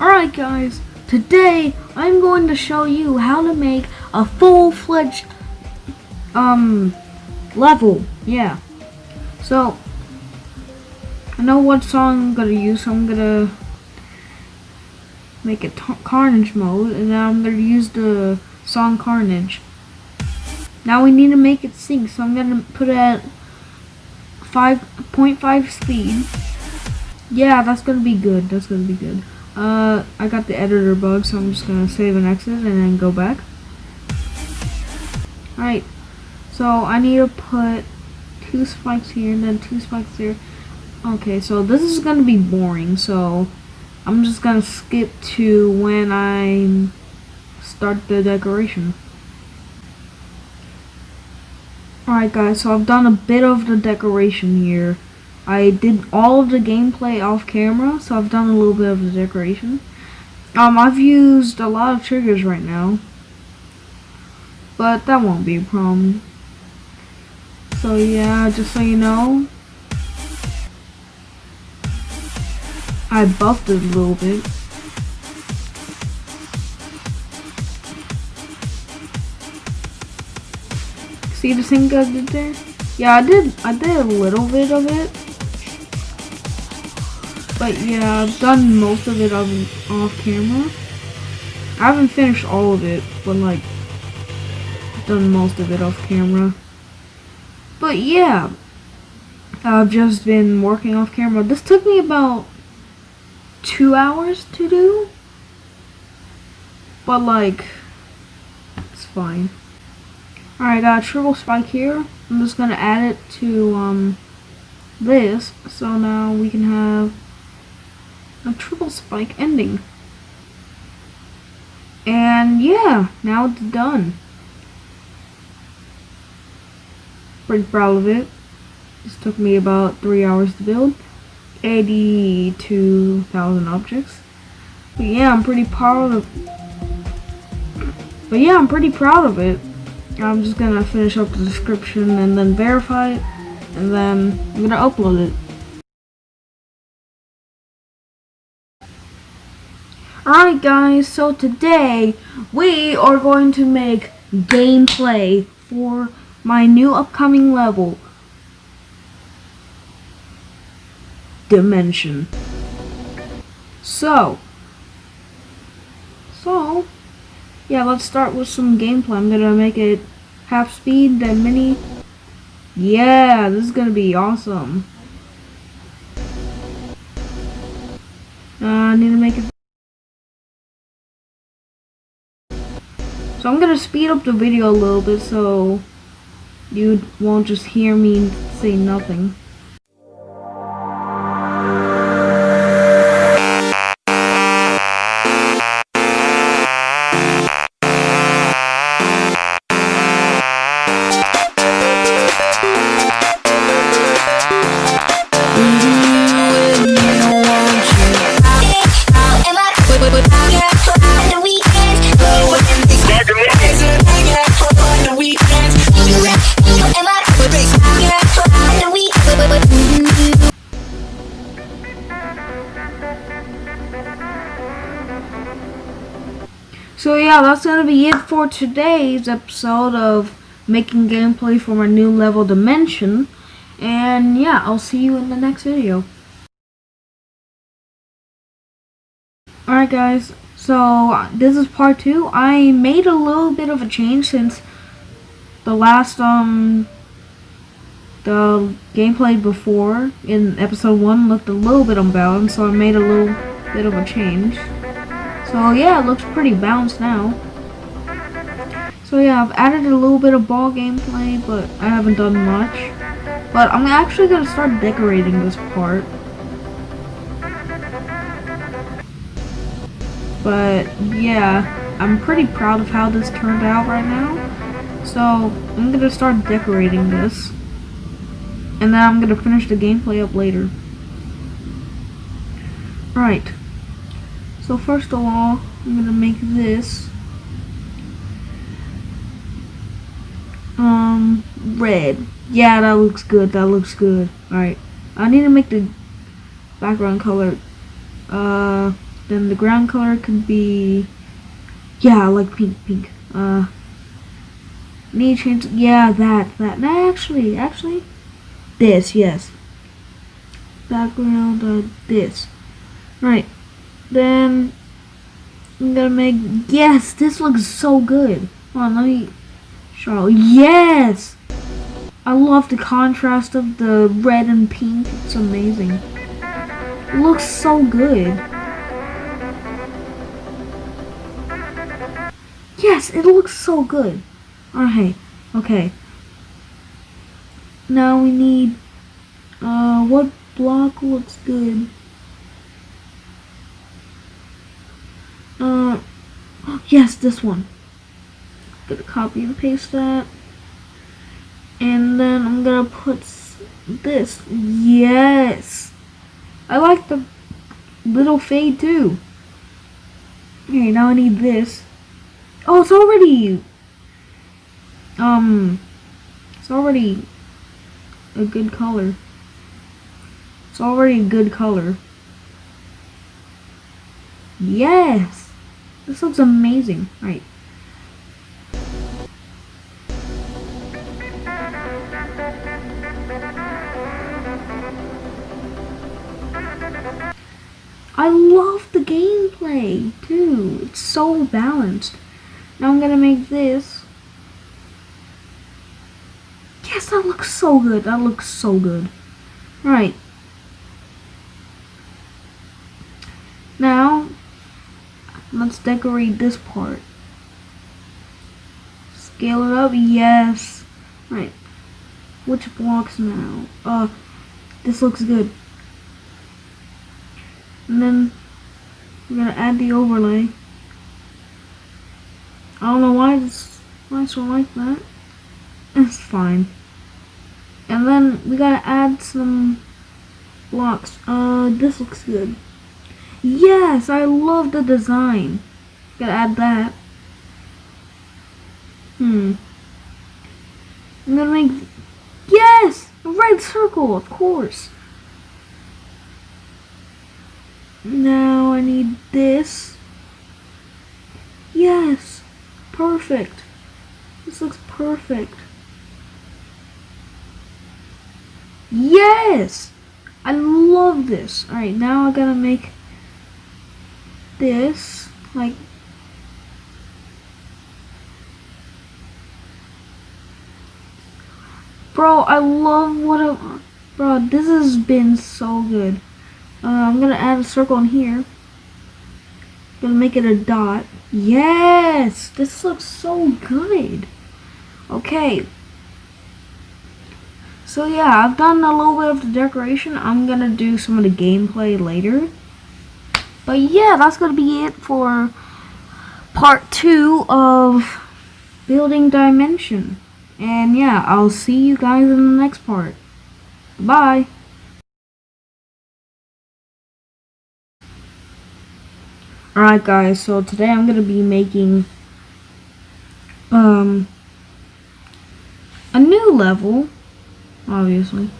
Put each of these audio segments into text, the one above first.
Alright guys, today I'm going to show you how to make a full-fledged level. Yeah. So I know what song I'm gonna use, so I'm gonna make it Carnage mode, and then I'm gonna use the song Carnage. Now we need to make it sync, so I'm gonna put it at 5.5 speed. Yeah, that's gonna be good. That's gonna be good. I got the editor bug, so I'm just gonna save and exit and then go back. Alright, so I need to put 2 spikes here and then 2 spikes here. Okay, so this is gonna be boring, so I'm just gonna skip to when I start the decoration. Alright guys, so I've done a bit of the decoration here. I did all of the gameplay off camera, so I've done a little bit of the decoration. I've used a lot of triggers right now, but that won't be a problem. So yeah, just so you know, I buffed it a little bit. See the thing I did there? Yeah, I did a little bit of it. But yeah, I've done most of it off camera. I haven't finished all of it, but like, I've done most of it off camera. But yeah, I've just been working off camera. This took me about 2 hours to do. But like, it's fine. Alright, got a triple spike here. I'm just gonna add it to this, so now we can have a triple spike ending. And yeah, now it's done. Pretty proud of it. This took me about 3 hours to build. 82,000 objects. But yeah, I'm pretty proud of it. I'm just gonna finish up the description and then verify it, and then I'm gonna upload it. Alright guys, so today we are going to make gameplay for my new upcoming level, Dimension. So yeah, let's start with some gameplay. I'm gonna make it half speed, then mini. Yeah, this is gonna be awesome. I need to make it. So I'm gonna speed up the video a little bit so you won't just hear me say nothing. So yeah, that's gonna be it for today's episode of making gameplay for my new level Dimension. And yeah, I'll see you in the next video. Alright guys, so this is part 2. I made a little bit of a change since the last the gameplay before in episode 1 looked a little bit unbalanced, so I made a little bit of a change. So yeah, it looks pretty balanced now. So yeah, I've added a little bit of ball gameplay, but I haven't done much. But I'm actually gonna start decorating this part. But yeah, I'm pretty proud of how this turned out right now. So I'm gonna start decorating this, and then I'm gonna finish the gameplay up later. Alright. So first of all, I'm gonna make this red. Yeah, that looks good. That looks good. Alright. I need to make the background color Then the ground color could be, yeah, I like pink. Need to change, yeah, that. No, actually, this, yes. Background, this. Right. Then I'm gonna make, yes, this looks so good. Hold on, let me show. Yes! I love the contrast of the red and pink. It's amazing. It looks so good. Yes, it looks so good. Alright, okay. Now we need, what block looks good? Yes, this one. Gonna copy and paste that. And then I'm gonna put this. Yes! I like the little fade too. Okay, now I need this. Oh, it's already a good color. It's already a good color. Yes! This looks amazing. Right. I love the gameplay too. It's so balanced. Now I'm gonna make this. Yes, that looks so good. That looks so good. Right. Now, let's decorate this part. Scale it up. Yes. Right. Which blocks now? This looks good. And then we're gonna add the overlay. I don't know why I so like that. It's fine. And then we gotta add some blocks. This looks good. Yes, I love the design. Gotta add that. I'm gonna make, yes, a red circle, of course. Now I need this. Yes, perfect. This looks perfect. Yes! I love this. Alright, now I gotta make this, like, bro, I love bro, this has been so good. I'm gonna add a circle in here. Gonna make it a dot. Yes! This looks so good. Okay. So yeah, I've done a little bit of the decoration. I'm gonna do some of the gameplay later. But yeah, that's gonna be it for part 2 of Building Dimension. And yeah, I'll see you guys in the next part. Bye! Alright guys, so today I'm gonna be making a new level, obviously.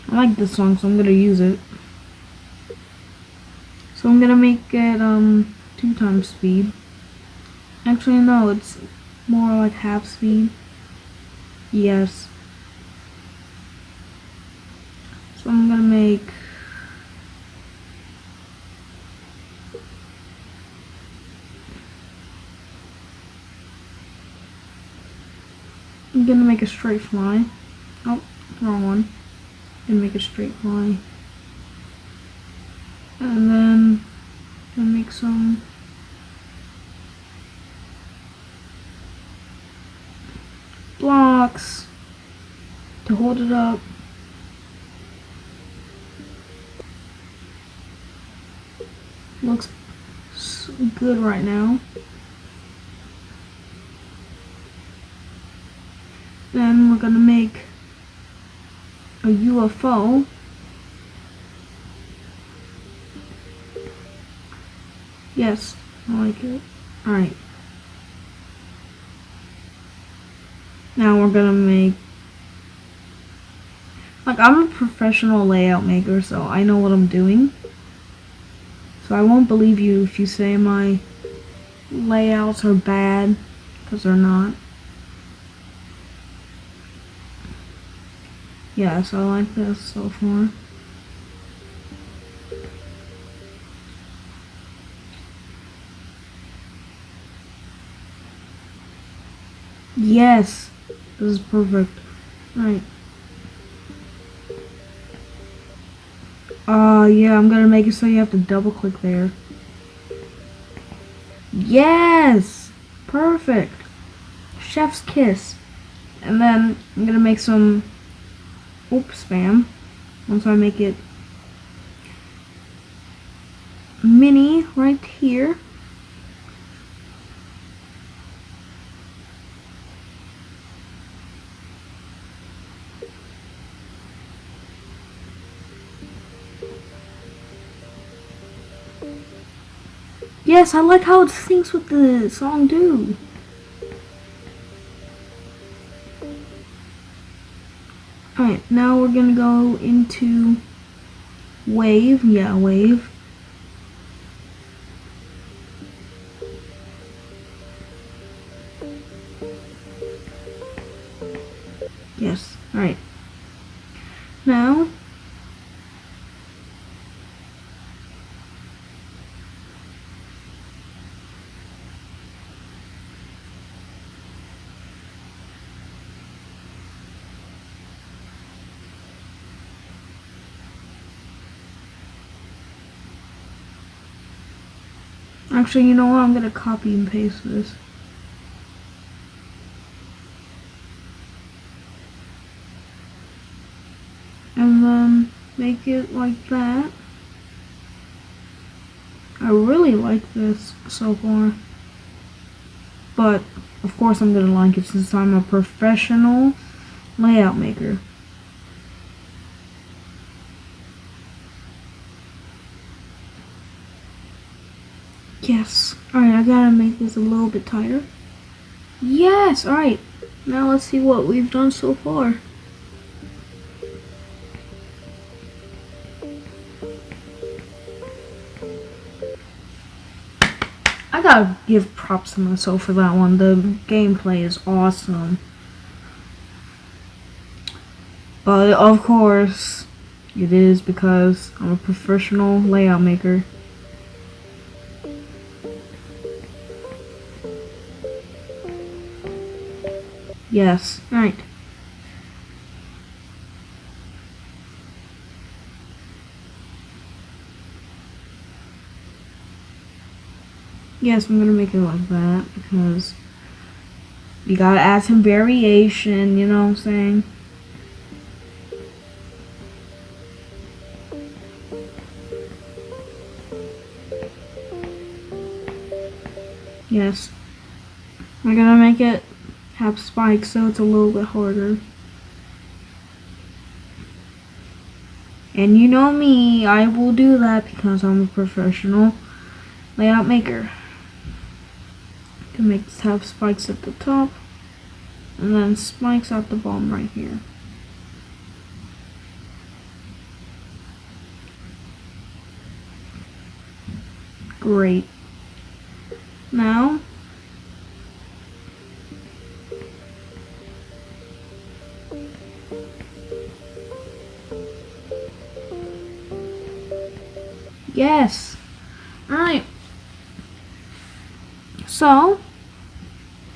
I like this song, so I'm gonna use it. So I'm gonna make it 2 times speed. Actually no, it's more like half speed. Yes. So I'm gonna make a straight line. Oh, wrong one. Gonna make a straight line. And then gonna make some blocks to hold it up. Looks so good right now. Then we're gonna make a UFO. Yes, I like it. Alright. Now we're gonna make Like, I'm a professional layout maker, so I know what I'm doing. So I won't believe you if you say my layouts are bad, because they're not. Yes, I like this so far. Yes, this is perfect. Right. Yeah, I'm gonna make it so you have to double click there. Yes! Perfect. Chef's kiss. And then I'm gonna make some spam. Once I make it mini right here. Yes, I like how it syncs with the song too. Alright, now we're gonna go into wave. Yeah, wave. Yes, alright. Now, actually, you know what? I'm gonna copy and paste this. And then make it like that. I really like this so far. But, of course I'm gonna like it since I'm a professional layout maker. Yes. Alright, I gotta make this a little bit tighter. Yes! Alright. Now let's see what we've done so far. I gotta give props to myself for that one. The gameplay is awesome. But of course, it is because I'm a professional layout maker. Yes, right. Yes, I'm gonna make it like that because you gotta add some variation, you know what I'm saying? Yes. I'm gonna make it have spikes so it's a little bit harder. And you know me, I will do that because I'm a professional layout maker. To make this have spikes at the top and then spikes at the bottom right here. Great. Now yes. Alright. So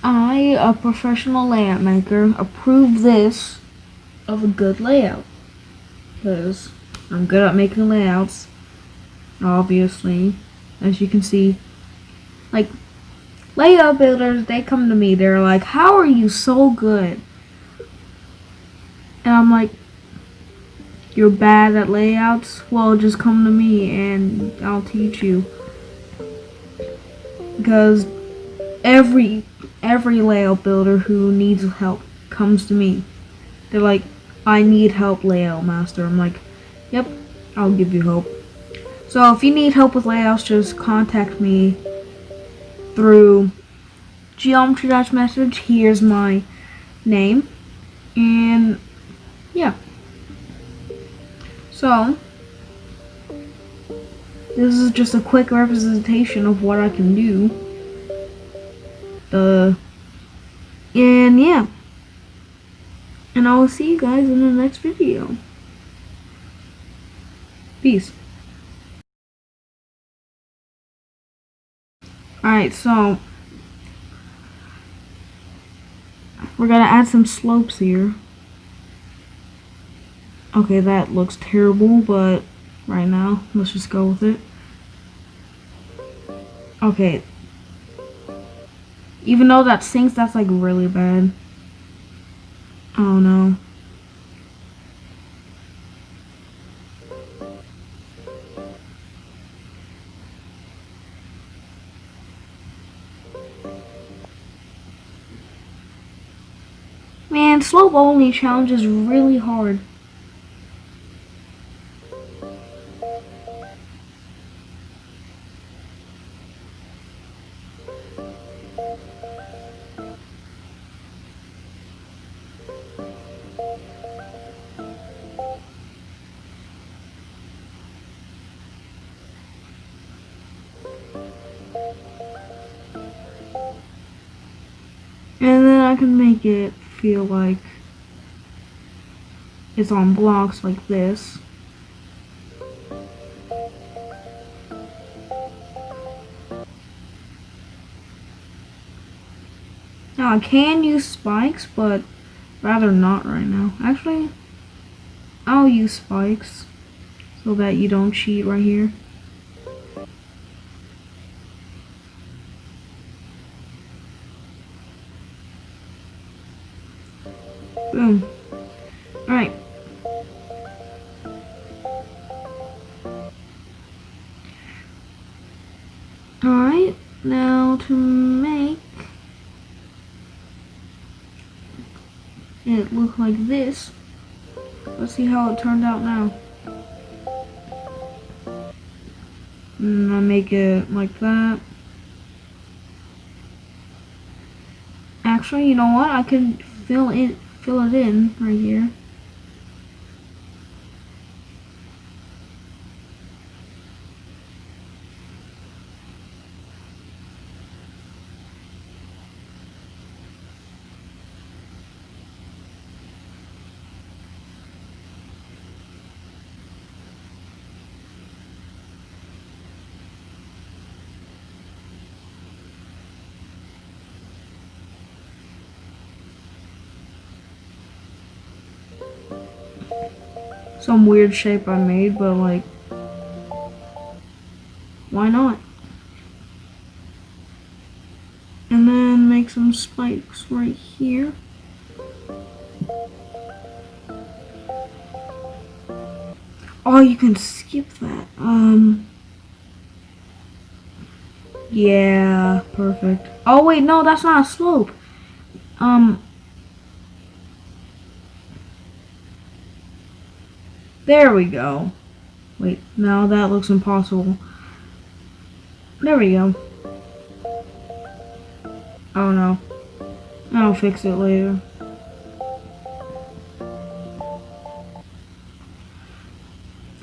I, a professional layout maker, approve this of a good layout. Because I'm good at making layouts, obviously. As you can see. Like, layout builders, they come to me, they're like, how are you so good? And I'm like, you're bad at layouts? Well, just come to me and I'll teach you. Because every layout builder who needs help comes to me. They're like, I need help, layout master. I'm like, yep, I'll give you help. So if you need help with layouts, just contact me through geometry message. Here's my name. And yeah. So, this is just a quick representation of what I can do. And yeah. And I will see you guys in the next video. Peace. Alright, so we're gonna add some slopes here. Okay, that looks terrible, but right now, let's just go with it. Okay. Even though that sinks, that's like really bad. Oh no. Man, slope only challenge is really hard. And then I can make it feel like it's on blocks like this. Now I can use spikes, but rather not right now. Actually, I'll use spikes so that you don't cheat right here. Boom. Alright. Alright, now to make it look like this, let's see how it turned out now. And I'll make it like that. Actually, you know what? I can fill it in right here. Some weird shape I made, but like, why not? And then make some spikes right here. Oh, you can skip that. Yeah, perfect. Oh wait, no, that's not a slope. There we go. Wait, now that looks impossible. There we go. Oh no. I'll fix it later.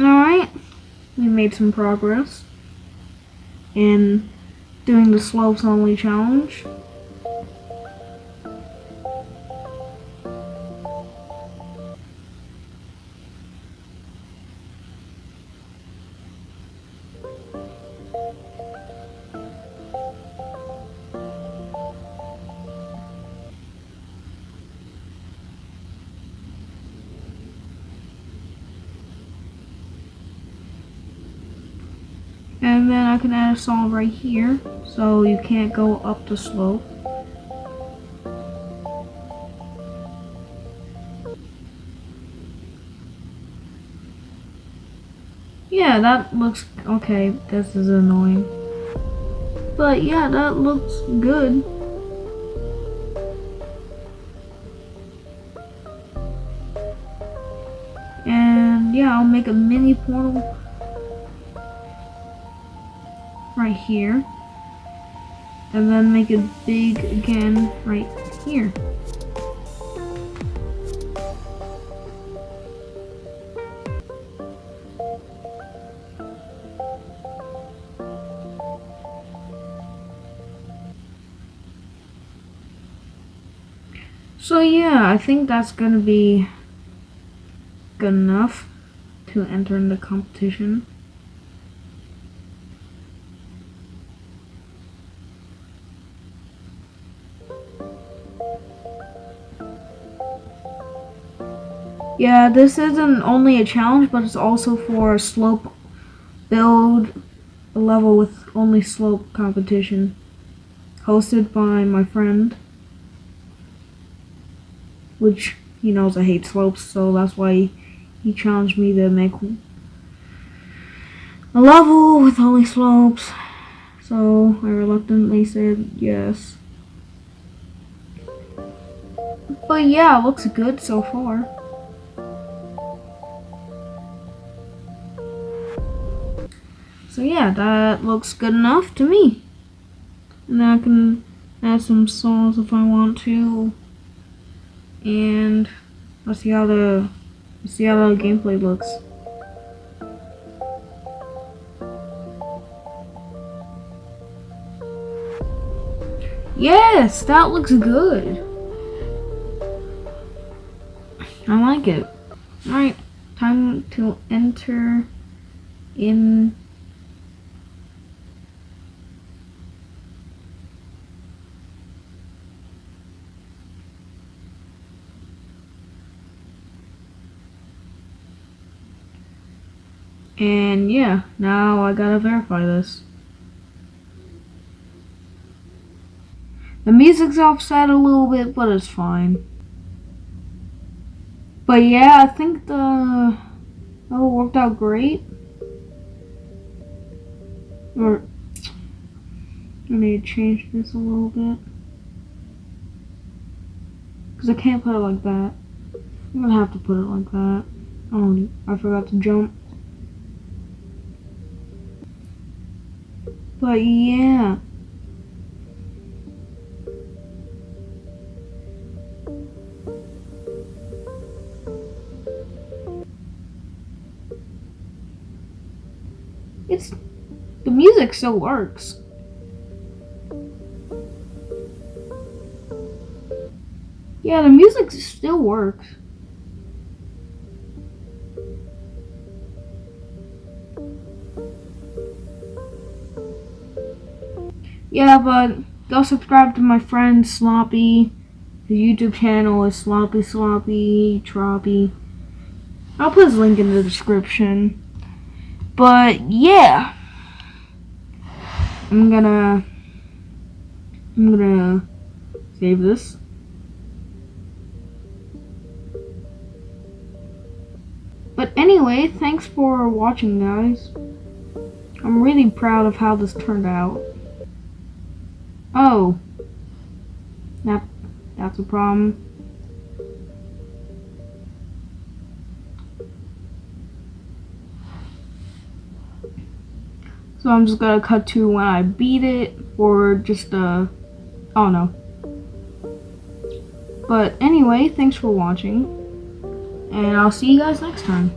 Alright. We made some progress in doing the slopes only challenge. And then I can add a song right here, so you can't go up the slope. Yeah, that looks okay. This is annoying. But yeah, that looks good. And yeah, I'll make a mini portal right here. And then make it big again right here. So yeah, I think that's gonna be good enough to enter in the competition. Yeah, this isn't only a challenge, but it's also for a slope build, a level with only slope competition, hosted by my friend, which he knows I hate slopes, so that's why he challenged me to make a level with only slopes. So I reluctantly said yes. But yeah, it looks good so far. So yeah, that looks good enough to me. And I can add some songs if I want to. And let's see how the gameplay looks. Yes, that looks good. I like it. Alright, time to enter in. And yeah, now I gotta verify this. The music's offset a little bit, but it's fine. But yeah, I think the worked out great. Or I need to change this a little bit. Because I can't put it like that. I'm gonna have to put it like that. Oh, I forgot to jump. But yeah. The music still works. Yeah, the music still works. Yeah, but go subscribe to my friend Sloppy. His YouTube channel is Sloppy Troppy. I'll put his link in the description. But yeah, I'm gonna save this. But anyway, thanks for watching, guys. I'm really proud of how this turned out. Oh, that's a problem. So I'm just gonna cut to when I beat it, or just oh no. But anyway, thanks for watching, and I'll see you guys next time.